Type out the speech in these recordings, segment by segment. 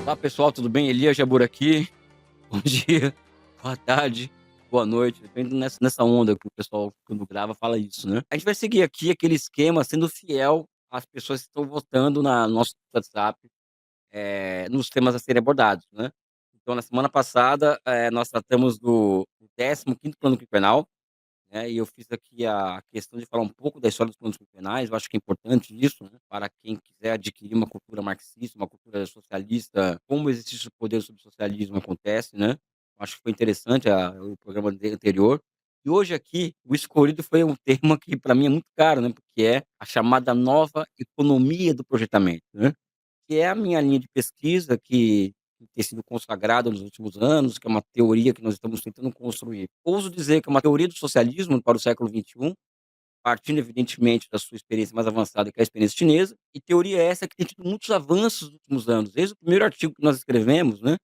Olá pessoal, tudo bem? Elias Jabur aqui. Bom dia, boa tarde, boa noite, depende nessa onda que o pessoal quando grava fala isso, né. A gente vai seguir aqui aquele esquema sendo fiel às pessoas que estão votando no nosso WhatsApp, nos temas a serem abordados, né. Então na semana passada, nós tratamos do 15º Plano Quinquenal, né, e eu fiz aqui a questão de falar um pouco da história dos planos quinquenais. Eu acho que é importante isso, né, para quem quiser adquirir uma cultura marxista, uma cultura socialista, como o exercício do poder sobre o socialismo acontece, né. Eu acho que foi interessante o programa anterior. E hoje aqui, o escolhido foi um tema que para mim é muito caro, né, porque é a chamada nova economia do projetamento, né, que é a minha linha de pesquisa que tem sido consagrada nos últimos anos, que é uma teoria que nós estamos tentando construir. Ouso dizer que é uma teoria do socialismo para o século XXI, partindo evidentemente da sua experiência mais avançada, que é a experiência chinesa, e teoria essa que tem tido muitos avanços nos últimos anos. Desde o primeiro artigo que nós escrevemos, né,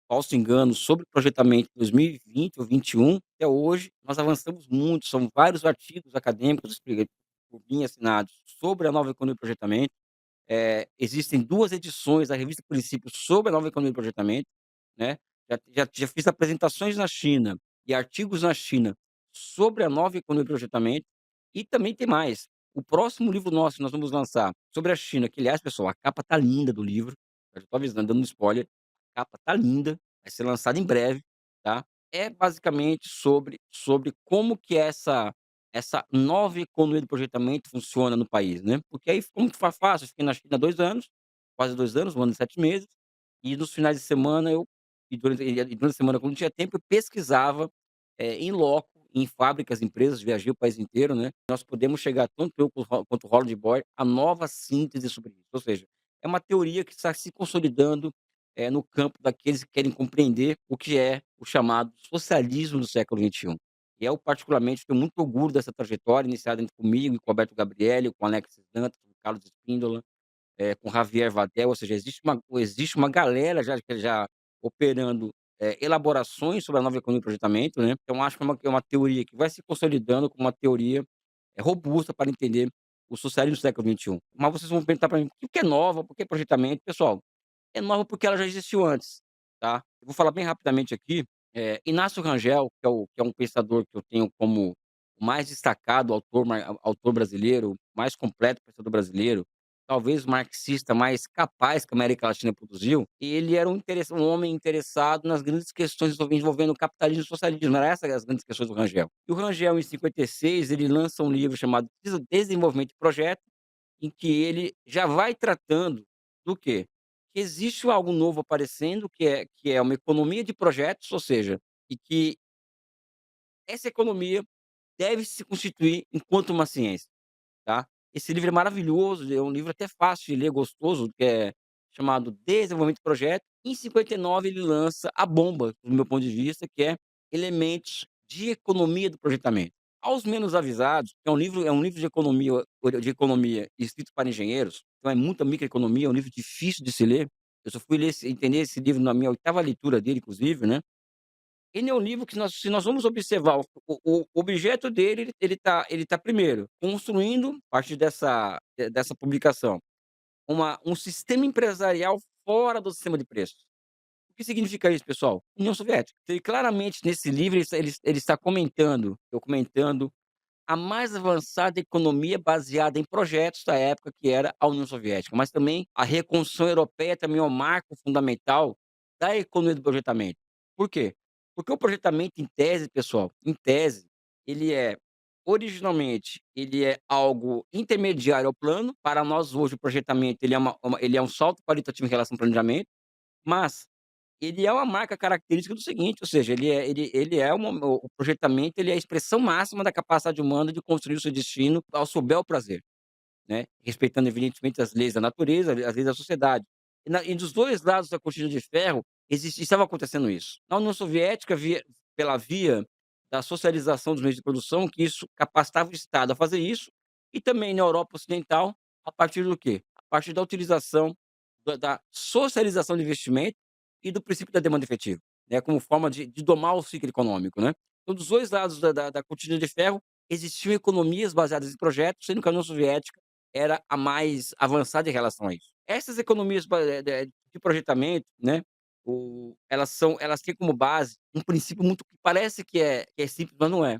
falso engano, sobre projetamento em 2020 ou 21, até hoje, nós avançamos muito, são vários artigos acadêmicos por mim assinados sobre a nova economia do projetamento. Existem 2 edições da revista Princípios sobre a nova economia do projetamento, né. Já fiz apresentações na China e artigos na China sobre a nova economia do projetamento, e também tem mais. O próximo livro nosso que nós vamos lançar sobre a China, que aliás, pessoal, a capa tá linda do livro, eu já tô avisando, dando um spoiler, a capa tá linda, vai ser lançada em breve, tá. É basicamente sobre como que essa nova economia do projetamento funciona no país, né. Porque aí como que fácil, eu fiquei na China há 2 anos, quase 2 anos, 1 ano e 7 meses, e nos finais de semana durante a semana quando tinha tempo eu pesquisava, em loco, em fábricas, empresas, viajei o país inteiro, né. Nós podemos chegar, tanto eu quanto o Holland Boy, a nova síntese sobre isso. Ou seja, é uma teoria que está se consolidando, no campo daqueles que querem compreender o que é o chamado socialismo do século XXI. E eu particularmente tenho muito orgulho dessa trajetória iniciada comigo e com o Alberto Gabrielli, com o Alexis Dantas, com o Carlos Espíndola, com Javier Vadel, ou seja, existe uma galera já operando, elaborações sobre a nova economia do projetamento, né. Então acho que é uma teoria que vai se consolidando como uma teoria, robusta para entender o socialismo do século XXI. Mas vocês vão perguntar para mim: "Por que é nova? Por que projetamento?". Pessoal, é nova porque ela já existiu antes, tá. Eu vou falar bem rapidamente aqui, Inácio Rangel, que é um pensador que eu tenho como o mais destacado autor brasileiro, mais completo pensador brasileiro, talvez o marxista mais capaz que a América Latina produziu. E ele era um homem interessado nas grandes questões envolvendo capitalismo e socialismo, era essas as grandes questões do Rangel. E o Rangel, em 56, ele lança um livro chamado Desenvolvimento de Projeto, em que ele já vai tratando do quê? Que existe algo novo aparecendo, que é uma economia de projetos, ou seja, e que essa economia deve se constituir enquanto uma ciência, tá. Esse livro é maravilhoso, é um livro até fácil de ler, gostoso, que é chamado Desenvolvimento de Projeto. Em 59 ele lança a bomba, do meu ponto de vista, que é Elementos de Economia do Projetamento. Aos menos avisados, que é um livro de economia escrito para engenheiros, então é muita microeconomia, é um livro difícil de se ler. Eu só fui entender esse livro na minha 8ª leitura dele, inclusive, né. Ele é um livro que se nós vamos observar o objeto dele, ele tá primeiro construindo, a partir dessa publicação, um sistema empresarial fora do sistema de preços. O que significa isso, pessoal? União Soviética. Então ele claramente nesse livro ele está documentando a mais avançada economia baseada em projetos da época, que era a União Soviética, mas também a reconstrução europeia também é um marco fundamental da economia do projetamento. Por quê? Porque o projetamento em tese, pessoal, em tese, ele originalmente, ele é algo intermediário ao plano. Para nós hoje o projetamento ele é um salto qualitativo em relação ao planejamento, mas ele é uma marca característica do seguinte, ou seja, o projetamento, ele é a expressão máxima da capacidade humana de construir o seu destino ao seu bel prazer, né, respeitando evidentemente as leis da natureza, as leis da sociedade. E dos 2 lados da cortina de ferro, estava acontecendo isso. Na União Soviética, pela via da socialização dos meios de produção, que isso capacitava o Estado a fazer isso, e também na Europa Ocidental, a partir do quê? A partir da utilização da socialização de investimento e do princípio da demanda efetiva, né, como forma de domar o ciclo econômico, né. Então dos 2 lados da cortina de ferro, existiam economias baseadas em projetos, sendo que a União Soviética era a mais avançada em relação a isso. Essas economias de projetamento, né, elas têm como base um princípio muito que parece que é simples, mas não é.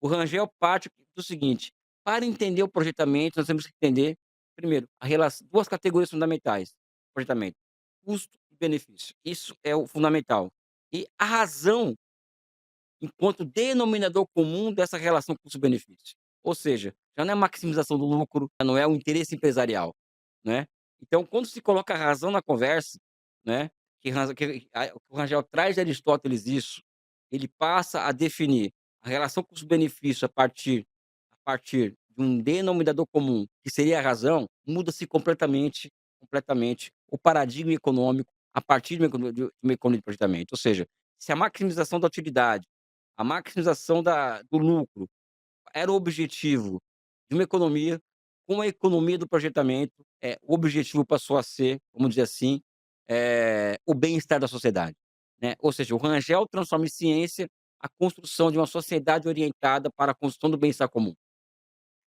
O Rangel parte do seguinte: para entender o projetamento, nós temos que entender, primeiro, a relação 2 categorias fundamentais, projetamento: custo e benefício. Isso é o fundamental. E a razão enquanto denominador comum dessa relação custo-benefício. Ou seja, já não é a maximização do lucro, já não é o interesse empresarial, né. Então, quando se coloca a razão na conversa, né, o Rangel traz de Aristóteles isso, ele passa a definir a relação custo-benefício a partir de um denominador comum, que seria a razão, muda-se completamente o paradigma econômico a partir de uma economia de projetamento. Ou seja, se a maximização da utilidade, a maximização do lucro era o objetivo de uma economia, com a economia do projetamento, o objetivo passou a ser, vamos dizer assim, o bem-estar da sociedade, né. Ou seja, o Rangel transforma em ciência a construção de uma sociedade orientada para a construção do bem-estar comum.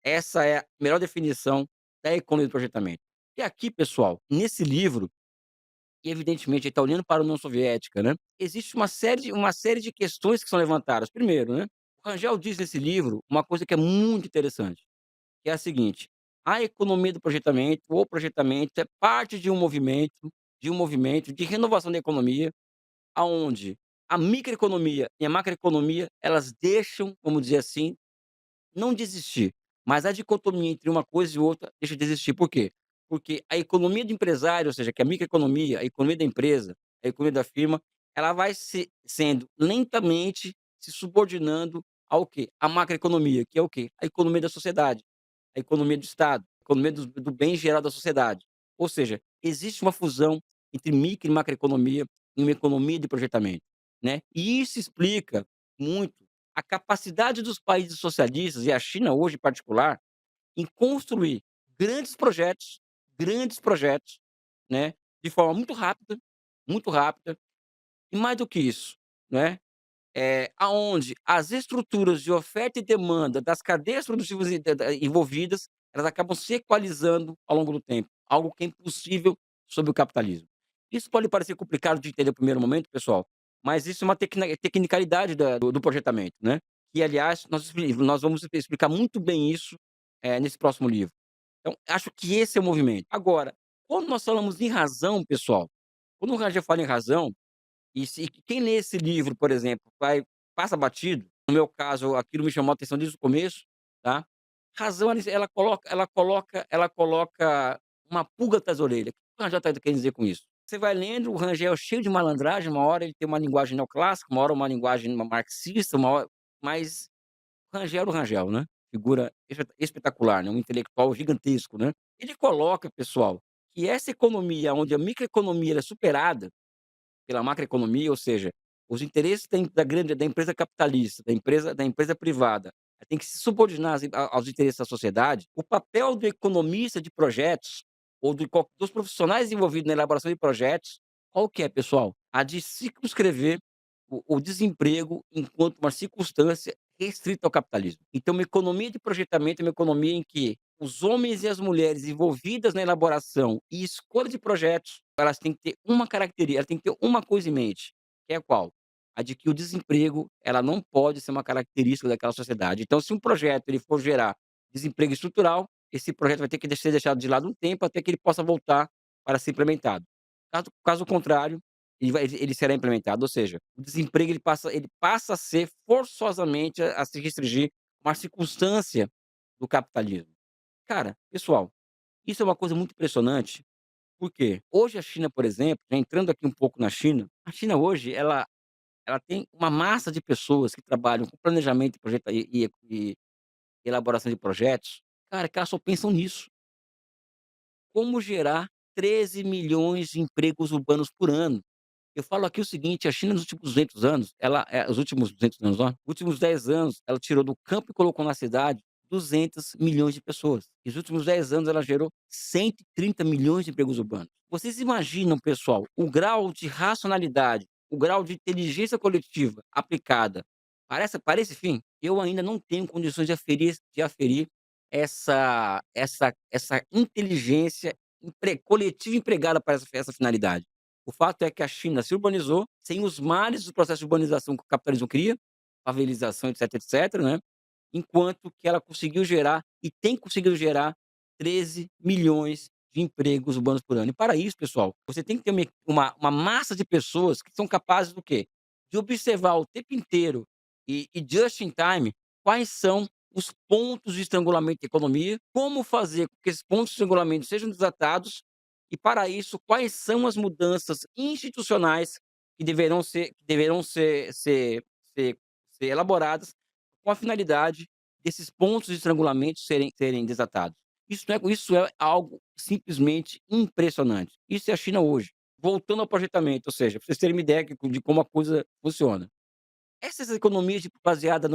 Essa é a melhor definição da economia do projetamento. E aqui, pessoal, nesse livro, e evidentemente ele está olhando para a União Soviética, né, existe uma série de questões que são levantadas. Primeiro, né, o Rangel diz nesse livro uma coisa que é muito interessante, que é a seguinte: a economia do projetamento, ou projetamento, é parte de um movimento de renovação da economia, aonde a microeconomia e a macroeconomia, elas deixam, vamos dizer assim, não desistir, mas a dicotomia entre uma coisa e outra deixa de existir. Por quê? Porque a economia do empresário, ou seja, que é a microeconomia, a economia da empresa, a economia da firma, ela vai sendo lentamente se subordinando ao quê? A macroeconomia, que é o quê? A economia da sociedade, a economia do Estado, a economia do bem geral da sociedade. Ou seja, existe uma fusão entre micro e macroeconomia em uma economia de projetamento, né? E isso explica muito a capacidade dos países socialistas, e a China hoje em particular, em construir grandes projetos, né, de forma muito rápida, e mais do que isso, né, aonde as estruturas de oferta e demanda das cadeias produtivas envolvidas, elas acabam se equalizando ao longo do tempo, algo que é impossível sob o capitalismo. Isso pode parecer complicado de entender no primeiro momento, pessoal, mas isso é uma tecnicalidade do projetamento, né, e aliás nós vamos explicar muito bem isso, nesse próximo livro. Então acho que esse é o movimento. Agora, quando nós falamos em razão, pessoal, quando o Rangel fala em razão, e se quem lê esse livro, por exemplo, passa batido, no meu caso, aquilo me chamou a atenção desde o começo, tá. Razão, ela coloca uma pulga atrás da orelha. O que o Rangel está querendo dizer com isso? Você vai lendo, o Rangel é cheio de malandragem, uma hora ele tem uma linguagem neoclássica, uma hora uma linguagem marxista, uma hora, mas o Rangel era o Rangel, né, figura espetacular, né, um intelectual gigantesco, né. Ele coloca, pessoal, que essa economia onde a microeconomia ela é superada pela macroeconomia, ou seja, os interesses da empresa capitalista, da empresa privada, tem que se subordinar aos interesses da sociedade. O papel do economista de projetos ou dos profissionais envolvidos na elaboração de projetos, qual que é, pessoal? A de circunscrever o desemprego enquanto uma circunstância restrita ao capitalismo. Então, uma economia de projetamento é uma economia em que os homens e as mulheres envolvidas na elaboração e escolha de projetos, elas têm que ter uma característica, elas têm que ter uma coisa em mente, que é qual? A de que o desemprego, ela não pode ser uma característica daquela sociedade. Então, se um projeto ele for gerar desemprego estrutural, esse projeto vai ter que ser deixado de lado um tempo até que ele possa voltar para ser implementado. Caso contrário, ele será implementado, ou seja, o desemprego ele passa a ser forçosamente a se restringir uma circunstância do capitalismo. Cara, pessoal, isso é uma coisa muito impressionante, porque hoje a China, por exemplo, já entrando aqui um pouco na China, a China hoje ela tem uma massa de pessoas que trabalham com planejamento e projeta e elaboração de projetos, cara, que elas só pensam nisso. Como gerar 13 milhões de empregos urbanos por ano. Eu falo aqui o seguinte, a China nos últimos 200 anos, os últimos 200 anos, ó, últimos 10 anos, ela tirou do campo e colocou na cidade 200 milhões de pessoas. Nos últimos 10 anos, ela gerou 130 milhões de empregos urbanos. Vocês imaginam, pessoal, o grau de racionalidade, o grau de inteligência coletiva aplicada para esse fim? Eu ainda não tenho condições de aferir essa inteligência coletiva empregada para essa finalidade. O fato é que a China se urbanizou sem os males do processo de urbanização que o capitalismo cria, favelização, etc, etc, né, enquanto que ela conseguiu gerar e tem conseguido gerar 13 milhões de empregos urbanos por ano. E para isso, pessoal, você tem que ter uma massa de pessoas que são capazes do quê? De observar o tempo inteiro e just in time, quais são os pontos de estrangulamento da economia, como fazer com que esses pontos de estrangulamento sejam desatados e, para isso, quais são as mudanças institucionais que deverão ser elaboradas com a finalidade desses pontos de estrangulamento serem desatados. Isso é algo simplesmente impressionante. Isso é a China hoje. Voltando ao projetamento, ou seja, para vocês terem uma ideia de como a coisa funciona. Essas economias baseadas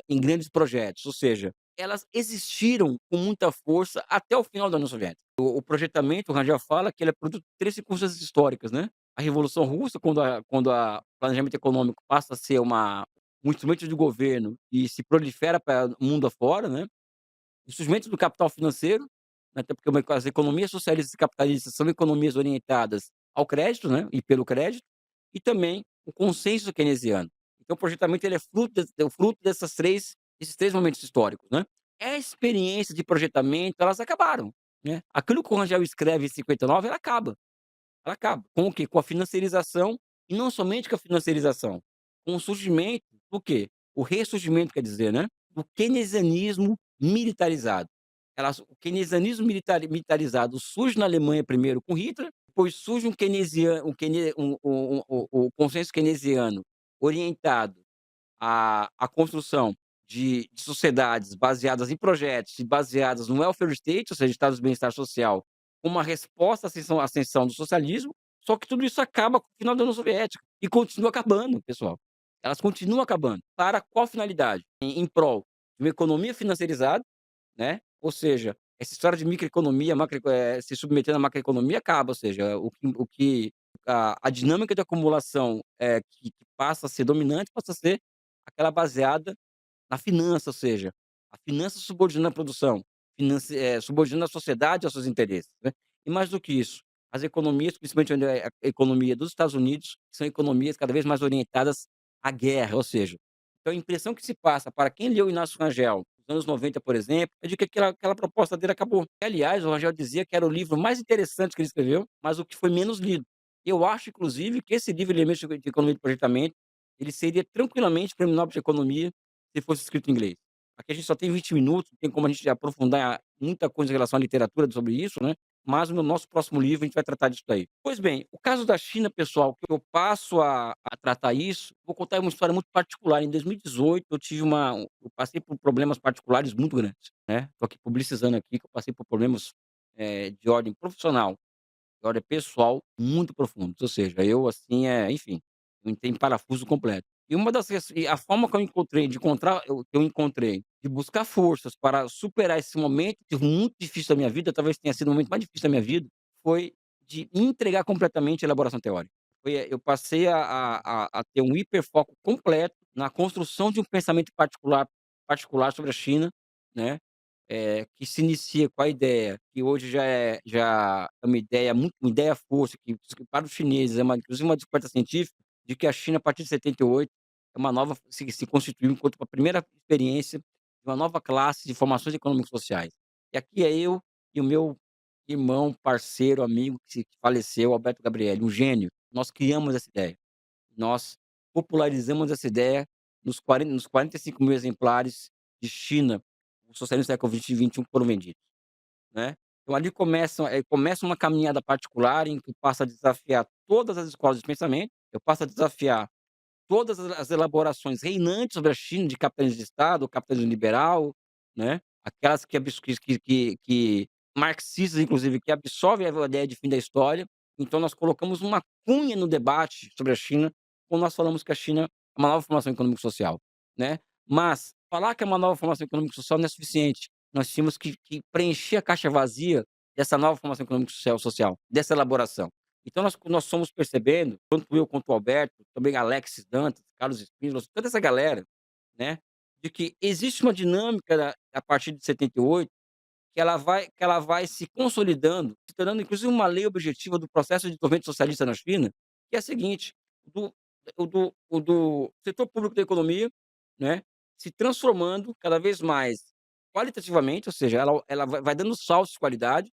em grandes projetos, ou seja, elas existiram com muita força até o final da União Soviética. O projetamento, o Rangel fala que ele é produto de 3 circunstâncias históricas, né. A Revolução Russa, quando a planejamento econômico passa a ser um instrumento de governo e se prolifera para o mundo afora, né. O surgimento do capital financeiro, né, até porque as economias socialistas e capitalistas são economias orientadas ao crédito, né, e pelo crédito, e também o consenso keynesiano. Então o projetamento ele é o fruto desses 3 momentos históricos, né. A experiência de projetamento, elas acabaram, né. Aquilo que o Rangel escreve em 59, ela acaba. Com o quê? Com a financiarização, e não somente com a financiarização, com o surgimento do quê? O ressurgimento, quer dizer, né, do keynesianismo militarizado. O keynesianismo militarizado surge na Alemanha primeiro com Hitler, depois surge o consenso keynesiano orientado à construção de sociedades baseadas em projetos e baseadas no welfare state, ou seja, estado de bem-estar social, como uma resposta à ascensão do socialismo, só que tudo isso acaba com o final da União Soviética e continua acabando, pessoal. Elas continuam acabando. Para qual finalidade? Em prol de uma economia financiarizada, né, ou seja, essa história de microeconomia, se submetendo à macroeconomia acaba, ou seja, a dinâmica de acumulação, que passa a ser dominante, passa a ser aquela baseada na finança, ou seja, a finança subordina a produção, subordina a sociedade aos seus interesses, né. E mais do que isso, as economias, principalmente a economia dos Estados Unidos, são economias cada vez mais orientadas à guerra, ou seja, então a impressão que se passa para quem leu Inácio Rangel nos anos 90, por exemplo, é de que aquela proposta dele acabou. E, aliás, o Rangel dizia que era o livro mais interessante que ele escreveu, mas o que foi menos lido. Eu acho, inclusive, que esse livro, Elementos de Economia de Projetamento, ele seria tranquilamente prêmio Nobel de Economia se fosse escrito em inglês. Aqui a gente só tem 20 minutos, não tem como a gente aprofundar muita coisa em relação à literatura sobre isso, né, mas no nosso próximo livro a gente vai tratar disso daí. Pois bem, o caso da China, pessoal, que eu passo a tratar isso, vou contar uma história muito particular. Em 2018 eu passei por problemas particulares muito grandes, né, tô aqui publicizando aqui que eu passei por problemas, de ordem profissional, de ordem pessoal, muito profundos, ou seja, eu assim, enfim, eu entrei em parafuso completo. E a forma que eu encontrei de buscar forças para superar esse momento que foi muito difícil da minha vida, talvez tenha sido o momento mais difícil da minha vida, foi de me entregar completamente à elaboração teórica. Eu passei a ter um hiperfoco completo na construção de um pensamento particular sobre a China, né, que se inicia com a ideia, que hoje já é uma ideia força, que para os chineses é inclusive uma descoberta científica, de que a China, a partir de 78, se constituiu enquanto a primeira experiência de uma nova classe de formações econômicas sociais. E aqui é eu e o meu irmão, parceiro, amigo que faleceu, Alberto Gabrielli, um gênio. Nós criamos essa ideia. Nós popularizamos essa ideia nos 45 mil exemplares de China, o socialismo do século XX e XXI que foram vendidos, né. Então ali começa uma caminhada particular em que passa a desafiar todas as escolas de pensamento, eu passo a desafiar todas as elaborações reinantes sobre a China de capitalismo de Estado, capitalismo liberal, né, aquelas que marxistas inclusive, que absorvem a ideia de fim da história. Então nós colocamos uma cunha no debate sobre a China, quando nós falamos que a China é uma nova formação econômico-social, né. Mas falar que é uma nova formação econômico-social não é suficiente, nós tínhamos que preencher a caixa vazia dessa nova formação econômico-social, dessa elaboração. Então nós fomos percebendo, tanto eu quanto o Alberto, também Alexis Dantas, Carlos Spínola, toda essa galera, né, de que existe uma dinâmica a partir de 78 que ela vai se consolidando, se tornando inclusive uma lei objetiva do processo de desenvolvimento socialista na China, que é a seguinte: do o do setor público da economia, né, se transformando cada vez mais qualitativamente, ou seja, ela vai dando saltos de qualidade.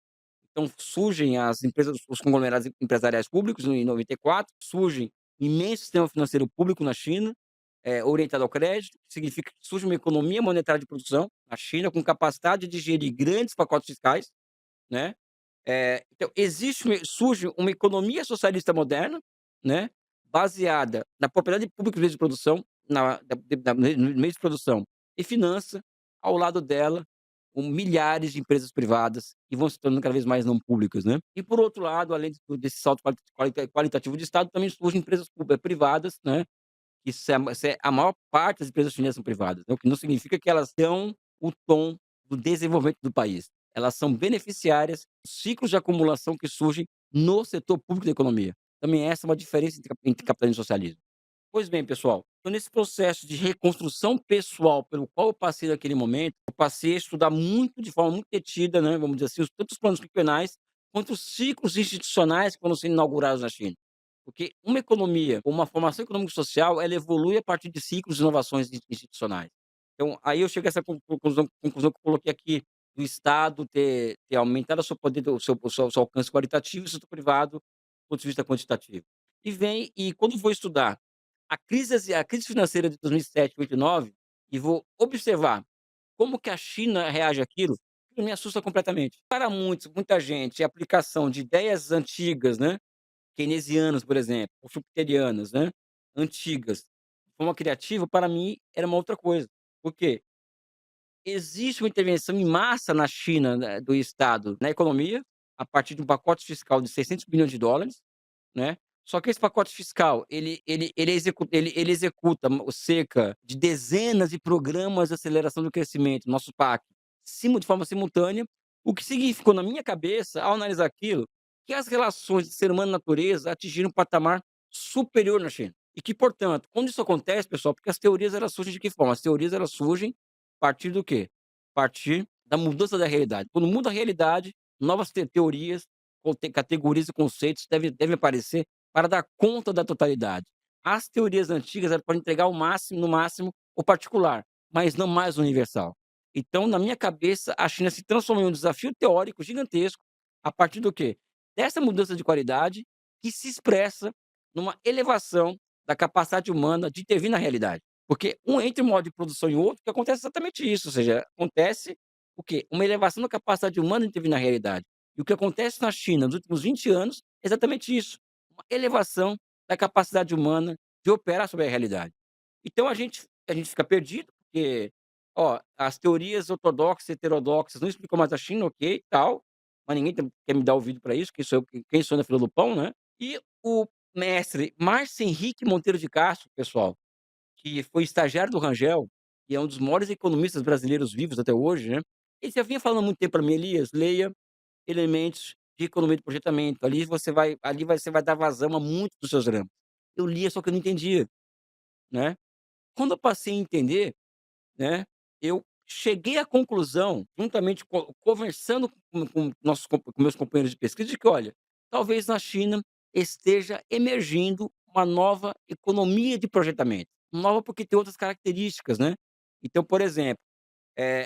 Então surgem as empresas, os conglomerados empresariais públicos em 94, surge imenso sistema financeiro público na China, orientado ao crédito, que significa que surge uma economia monetária de produção na China, com capacidade de gerir grandes pacotes fiscais, né. Então existe surge uma economia socialista moderna, né, baseada na propriedade pública dos meios de produção, na da no meio de produção e finança, ao lado dela, milhares de empresas privadas que vão se tornando cada vez mais não públicas, né. E por outro lado, além desse salto qualitativo de Estado, também surgem empresas privadas, né, que se a maior parte das empresas chinesas são privadas, né, o que não significa que elas dão o tom do desenvolvimento do país. Elas são beneficiárias dos ciclos de acumulação que surgem no setor público da economia. Também essa é uma diferença entre capitalismo e socialismo. Pois bem, pessoal, então nesse processo de reconstrução pessoal pelo qual eu passei naquele momento, eu passei a estudar muito, de forma muito detida, né, vamos dizer assim, tanto os planos quinquenais, quanto os ciclos institucionais que foram sendo inaugurados na China. Porque uma economia, ou uma formação econômico-social, ela evolui a partir de ciclos de inovações institucionais. Então, aí eu chego a essa conclusão que eu coloquei aqui, do Estado ter aumentado o seu alcance qualitativo e o setor privado, do ponto de vista quantitativo. E quando vou estudar a crise financeira de 2007, 2008 e 2009, e vou observar como que a China reage àquilo, aquilo me assusta completamente. Para muita gente, a aplicação de ideias antigas, né, keynesianas, por exemplo, ou schumpeterianas, né, antigas, de forma criativa, para mim era uma outra coisa. Por quê? Existe uma intervenção em massa na China, né, do Estado na economia, a partir de um pacote fiscal de US$ 600 bilhões, né. Só que esse pacote fiscal, ele executa cerca de dezenas de programas de aceleração do crescimento, nosso PAC, de forma simultânea, o que significou na minha cabeça, ao analisar aquilo, que as relações de ser humano e natureza atingiram um patamar superior na China. E que, portanto, quando isso acontece, pessoal, porque as teorias elas surgem de que forma? As teorias elas surgem a partir do quê? A partir da mudança da realidade. Quando muda a realidade, novas teorias, categorias e conceitos devem aparecer para dar conta da totalidade. As teorias antigas, elas podem entregar o máximo, no máximo, o particular, mas não mais o universal. Então, na minha cabeça, a China se transformou em um desafio teórico gigantesco a partir do quê? Dessa mudança de qualidade que se expressa numa elevação da capacidade humana de intervir na realidade. Porque entre um modo de produção e outro, que acontece exatamente isso, ou seja, acontece o quê? Uma elevação da capacidade humana de intervir na realidade. E o que acontece na China nos últimos 20 anos é exatamente isso, uma elevação da capacidade humana de operar sobre a realidade. Então a gente fica perdido, porque, ó, as teorias ortodoxas e heterodoxas não explicam mais a China, ok, tal, mas ninguém quer me dar ouvido para isso, quem sou eu na fila do pão, né. E o mestre Márcio Henrique Monteiro de Castro, pessoal, que foi estagiário do Rangel, e é um dos maiores economistas brasileiros vivos até hoje, né, ele já vinha falando há muito tempo para mim: "Elias, leia elementos de economia de projetamento, ali você vai dar vazão a muitos dos seus dramas". Eu lia, só que eu não entendia, né. Quando eu passei a entender, né, eu cheguei à conclusão, juntamente conversando com meus companheiros de pesquisa, de que olha, talvez na China esteja emergindo uma nova economia de projetamento. Nova porque tem outras características, né. Então, por exemplo,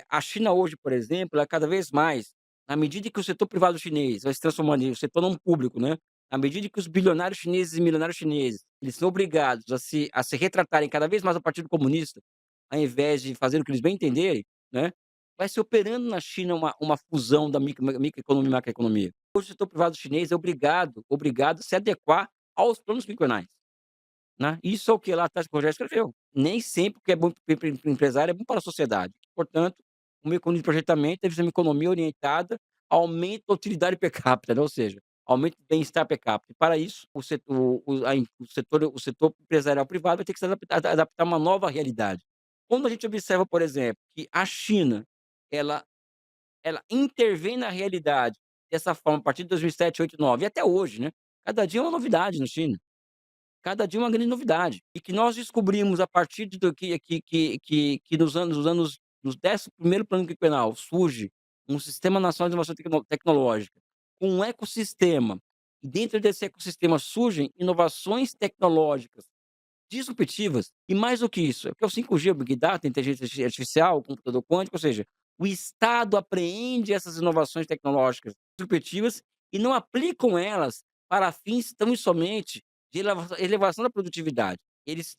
a China hoje, por exemplo, ela cada vez mais, na medida que o setor privado chinês vai se transformando em um setor não público, né, à medida que os bilionários chineses e milionários chineses, eles são obrigados a se retratarem cada vez mais ao Partido Comunista, ao invés de fazer o que eles bem entenderem, né, vai se operando na China uma fusão da microeconomia e macroeconomia. Hoje o setor privado chinês é obrigado a se adequar aos planos quinquenais. Né, isso é o que lá atrás o Rogério escreveu. Nem sempre o que é bom para o empresário é bom para a sociedade. Portanto, uma economia de projetamento deve ser uma economia orientada ao aumento da utilidade per capita, né, ou seja, aumento do bem-estar per capita. E para isso, o setor empresarial privado vai ter que se adaptar a uma nova realidade. Quando a gente observa, por exemplo, que a China, ela ela intervém na realidade dessa forma a partir de 2007, 2008, 2009 e até hoje, né, cada dia é uma novidade na China. Cada dia uma grande novidade. E que nós descobrimos a partir de do que nos 11º plano quinquenal surge um Sistema Nacional de Inovação Tecnológica, com um ecossistema, e dentro desse ecossistema surgem inovações tecnológicas disruptivas, e mais do que isso, é porque o 5G, o Big Data, a inteligência artificial, o computador quântico, ou seja, o Estado apreende essas inovações tecnológicas disruptivas e não aplicam elas para fins tão e somente de elevação da produtividade.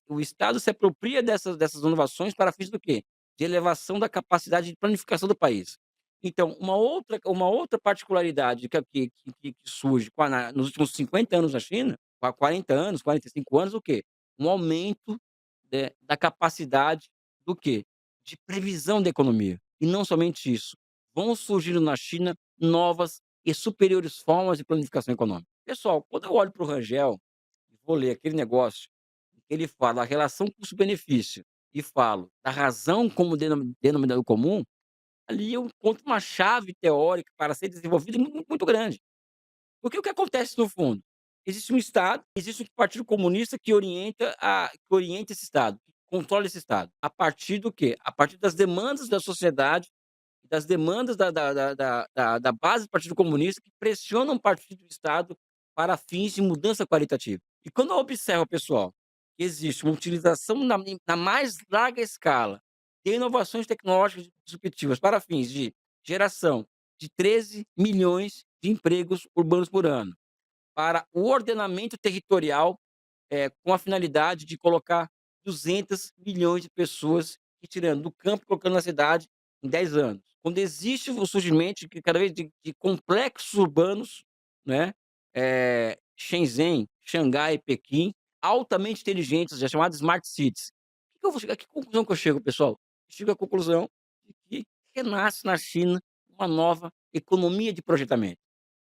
O Estado se apropria dessas inovações para fins do quê? De elevação da capacidade de planificação do país. Então, uma outra particularidade que surge nos últimos 50 anos na China, 40 anos, 45 anos, o quê? Um aumento, da capacidade do quê? De previsão da economia. E não somente isso, vão surgindo na China novas e superiores formas de planificação econômica. Pessoal, quando eu olho para o Rangel e vou ler aquele negócio, que ele fala a relação custo-benefício e falo da razão como denominador comum, ali eu encontro uma chave teórica para ser desenvolvida muito grande. Porque o que acontece no fundo? Existe um Estado, existe um partido comunista que orienta esse Estado, que controla esse Estado. A partir do quê? A partir das demandas da sociedade, das demandas da base do Partido Comunista, que pressionam o partido do Estado para fins de mudança qualitativa. E quando eu observo, pessoal, que existe uma utilização na mais larga escala de inovações tecnológicas disruptivas para fins de geração de 13 milhões de empregos urbanos por ano, para o ordenamento territorial, com a finalidade de colocar 200 milhões de pessoas, tirando do campo e colocando na cidade em 10 anos. Quando existe o surgimento de cada vez de complexos urbanos, né, Shenzhen, Xangai, Pequim, altamente inteligentes, já chamadas smart cities. A que conclusão que eu chego, pessoal? Chego à conclusão de que renasce na China uma nova economia de projetamento.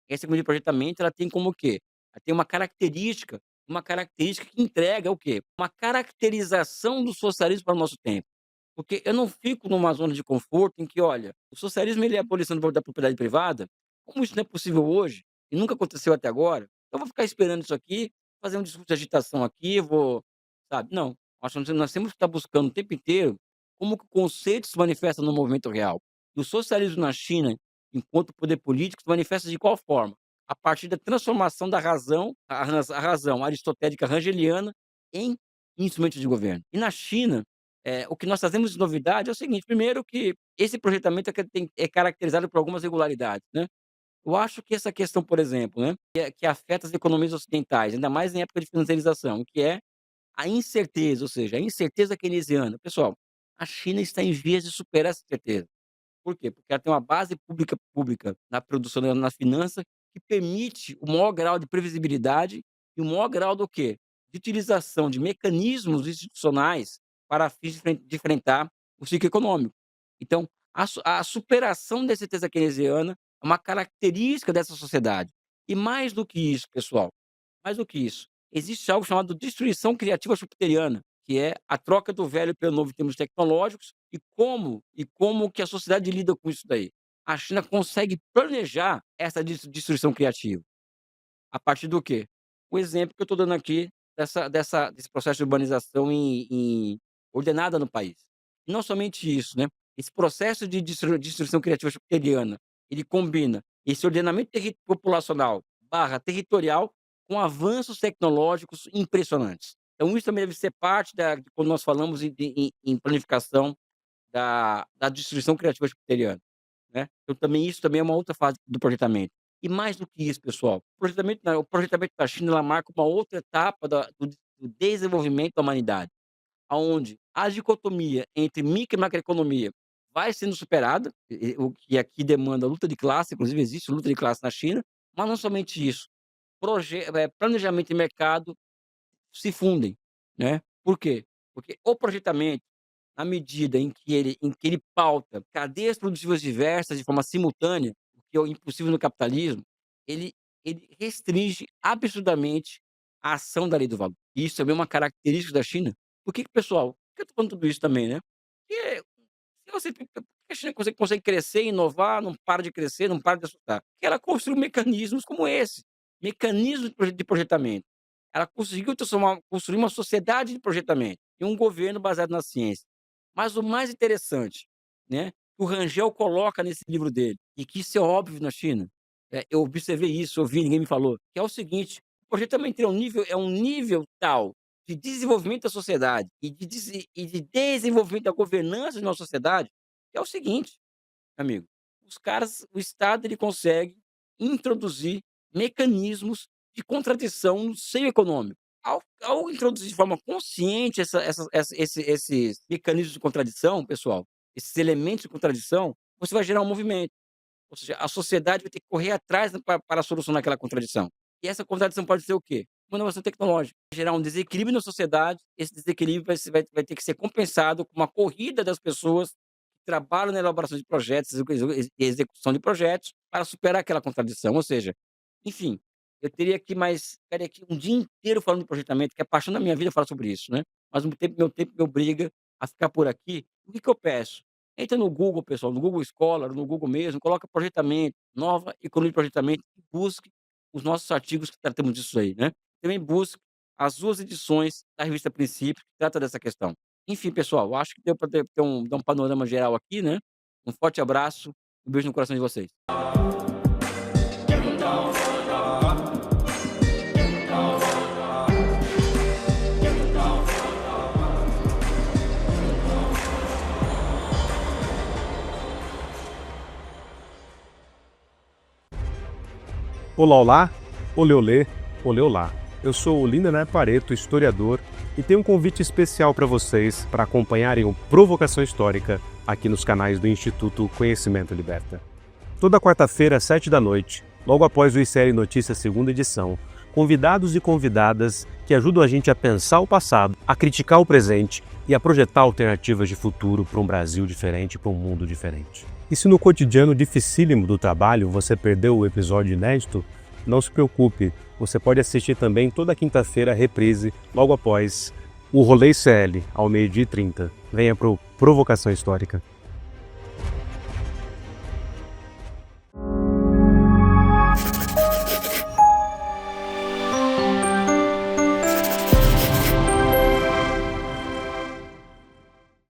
Essa economia de projetamento, ela tem como o quê? Ela tem uma característica que entrega o quê? Uma caracterização do socialismo para o nosso tempo. Porque eu não fico numa zona de conforto em que, olha, o socialismo ele é a abolição da propriedade privada, como isso não é possível hoje, e nunca aconteceu até agora, eu vou ficar esperando isso aqui, fazer um discurso de agitação aqui, vou, sabe? Não, nós temos que estar buscando o tempo inteiro como que o conceito se manifesta no movimento real. E o socialismo na China, enquanto poder político, se manifesta de qual forma? A partir da transformação da razão, a razão aristotélica rangeliana em instrumentos de governo. E na China, o que nós trazemos de novidade é o seguinte: primeiro, que esse projetamento é caracterizado por algumas irregularidades, né. Eu acho que essa questão, por exemplo, né, que afeta as economias ocidentais, ainda mais em época de financiarização, que é a incerteza, ou seja, a incerteza keynesiana. Pessoal, a China está em vias de superar essa incerteza. Por quê? Porque ela tem uma base pública na produção, na finança, que permite o maior grau de previsibilidade e o maior grau do quê? De utilização de mecanismos institucionais para fins de enfrentar o ciclo econômico. Então, a superação da certeza keynesiana é uma característica dessa sociedade. E mais do que isso, pessoal, mais do que isso, existe algo chamado destruição criativa schumpeteriana, que é a troca do velho pelo novo em termos tecnológicos, e como que a sociedade lida com isso daí. A China consegue planejar essa destruição criativa. A partir do quê? O exemplo que eu estou dando aqui desse processo de urbanização ordenada no país. E não somente isso, né, esse processo de destruição criativa schumpeteriana, ele combina esse ordenamento populacional barra territorial com avanços tecnológicos impressionantes. Então isso também deve ser parte de quando nós falamos em planificação da destruição criativa schumpeteriana, né. Então também isso também é uma outra fase do projetamento. E mais do que isso, pessoal, o projetamento da China, ela marca uma outra etapa do desenvolvimento da humanidade, aonde a dicotomia entre micro e macroeconomia vai sendo superada, o que aqui demanda luta de classe, inclusive existe luta de classe na China, mas não somente isso, planejamento e mercado se fundem, né. Por quê? Porque o projetamento, na medida em que ele pauta cadeias produtivas diversas de forma simultânea, o que é o impossível no capitalismo, ele ele restringe absurdamente a ação da lei do valor. E isso também é uma característica da China. Pessoal, por que eu tô falando tudo isso também, né? Porque se você por que a China consegue crescer, inovar, não para de crescer, não para de assustar? Porque ela construiu mecanismos como esse, mecanismos de projetamento. ela conseguiu construir uma sociedade de projetamento e um governo baseado na ciência. Mas o mais interessante, né, o Rangel coloca nesse livro dele, e que isso é óbvio na China, eu observei isso, ouvi, ninguém me falou, que é o seguinte: o projetamento é um nível tal de desenvolvimento da sociedade e de desenvolvimento da governança de uma sociedade, que é o seguinte, amigo, o Estado ele consegue introduzir mecanismos de contradição no seio econômico. Ao introduzir de forma consciente esses mecanismos de contradição, pessoal, esses elementos de contradição, você vai gerar um movimento. Ou seja, a sociedade vai ter que correr atrás para solucionar aquela contradição. E essa contradição pode ser o quê? Uma inovação tecnológica. Gerar um desequilíbrio na sociedade, esse desequilíbrio vai ter que ser compensado com uma corrida das pessoas que trabalham na elaboração de projetos e execução de projetos para superar aquela contradição. Ou seja, enfim, eu teria aqui mais ficaria aqui um dia inteiro falando de projetamento, que é a paixão da minha vida falar sobre isso, né. Mas o tempo me obriga a ficar por aqui. O que que eu peço? Entra no Google, pessoal, no Google Scholar, no Google mesmo, coloca projetamento, nova economia de projetamento e busque os nossos artigos que tratamos disso aí, né. Também busque as 2 edições da revista Princípios, que trata dessa questão. Enfim, pessoal, acho que deu para ter dar um panorama geral aqui, né. Um forte abraço, um beijo no coração de vocês. Olá, olá, olê, olê, olê, olá. Eu sou o Lindener Pareto, historiador, e tenho um convite especial para vocês para acompanharem o Provocação Histórica aqui nos canais do Instituto Conhecimento Liberta. Toda quarta-feira, às 7 da noite, logo após o ICL Notícias segunda edição, convidados e convidadas que ajudam a gente a pensar o passado, a criticar o presente e a projetar alternativas de futuro para um Brasil diferente, para um mundo diferente. E se no cotidiano dificílimo do trabalho você perdeu o episódio inédito, não se preocupe, você pode assistir também toda quinta-feira a reprise, logo após o Rolê ICL, ao 12h30. Venha para o Provocação Histórica.